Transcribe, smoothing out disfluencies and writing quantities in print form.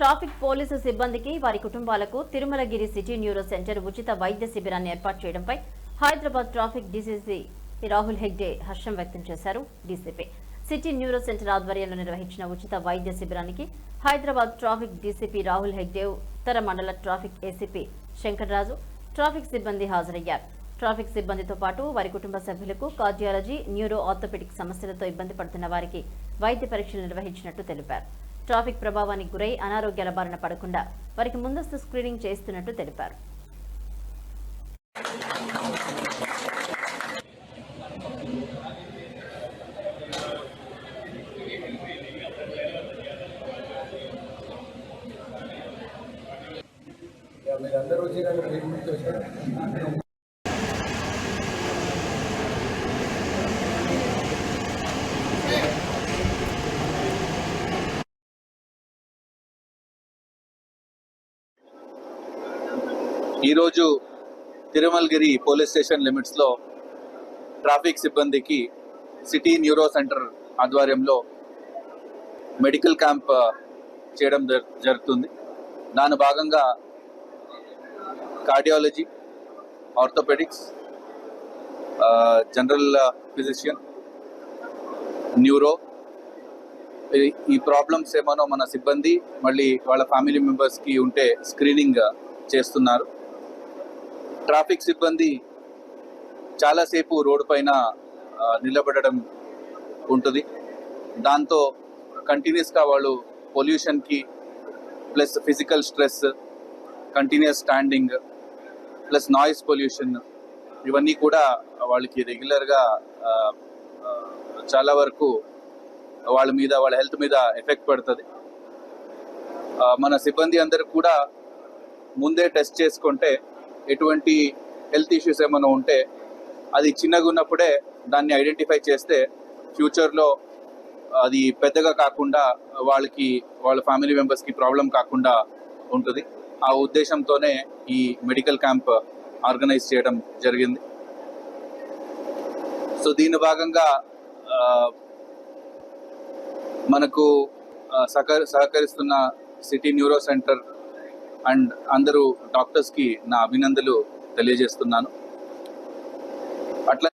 Traffic police సిబ్బందికి వారి కుటుంబాలకు తిరుమలగిరి సిటీ న్యూరో సెంటర్ ఉచిత వైద్య శిబిరాన్ని ఏర్పాటు చేయడంపై హైదరాబాద్ ట్రాఫిక్ డీసీసీ రాహుల్ హెగ్డే హర్షం వ్యక్తం చేశారు. డీసీపీ సిటీ న్యూరో సెంటర్ ఆధ్వర్యంలో నిర్వహించిన ఉచిత వైద్య శిబిరానికి హైదరాబాద్ ట్రాఫిక్ డీసీపీ రాహుల్ హెగ్డే, ఉత్తర మండల ట్రాఫిక్ ఏసీపీ శంకర్రాజు, ట్రాఫిక్ సిబ్బంది హాజరయ్యారు. ట్రాఫిక్ సిబ్బందితో పాటు వారి కుటుంబ సభ్యులకు కార్డియాలజీ, న్యూరో ఆర్థోపెడిక్ సమస్యలతో ఇబ్బంది పడుతున్న వారికి వైద్య పరీక్షలు నిర్వహించినట్టు తెలిపారు. ట్రాఫిక్ ప్రభావానికి గురై అనారోగ్యాల బారిన పడకుండా వారికి ముందస్తు స్క్రీనింగ్ చేస్తున్నట్టు తెలిపారు. ఈరోజు తిరుమలగిరి పోలీస్ స్టేషన్ లిమిట్స్లో ట్రాఫిక్ సిబ్బందికి సిటీ న్యూరో సెంటర్ ఆధ్వర్యంలో మెడికల్ క్యాంప్ చేయడం జరుగుతుంది. దాని భాగంగా cardiology, orthopaedics, general physician, neuro ఈ ప్రాబ్లమ్స్ ఏమో మన సిబ్బంది మళ్ళీ వాళ్ళ ఫ్యామిలీ మెంబర్స్కి ఉంటే స్క్రీనింగ్ చేస్తున్నారు. ట్రాఫిక్ సిబ్బంది చాలాసేపు రోడ్డు పైన నిలబడడం ఉంటుంది. దాంతో కంటిన్యూస్గా వాళ్ళు పొల్యూషన్కి plus physical stress, continuous standing plus noise pollution ఇవన్నీ కూడా వాళ్ళకి రెగ్యులర్గా చాలా వరకు వాళ్ళ హెల్త్ మీద ఎఫెక్ట్ పడుతుంది. మన సిబ్బంది అందరూ కూడా ముందే టెస్ట్ చేసుకుంటే ఎటువంటి హెల్త్ ఇష్యూస్ ఏమైనా ఉంటే అది చిన్నగా ఉన్నప్పుడే దాన్ని ఐడెంటిఫై చేస్తే ఫ్యూచర్లో అది పెద్దగా కాకుండా వాళ్ళ ఫ్యామిలీ మెంబర్స్కి ప్రాబ్లం కాకుండా ఉంటుంది. ఆ ఉద్దేశంతోనే ఈ మెడికల్ క్యాంప్ ఆర్గనైజ్ చేయడం జరిగింది. సో దీని భాగంగా మనకు సహకరిస్తున్న సిటీ న్యూరో సెంటర్ అండ్ అందరూ డాక్టర్స్కి నా అభినందనలు తెలియజేస్తున్నాను. అట్లా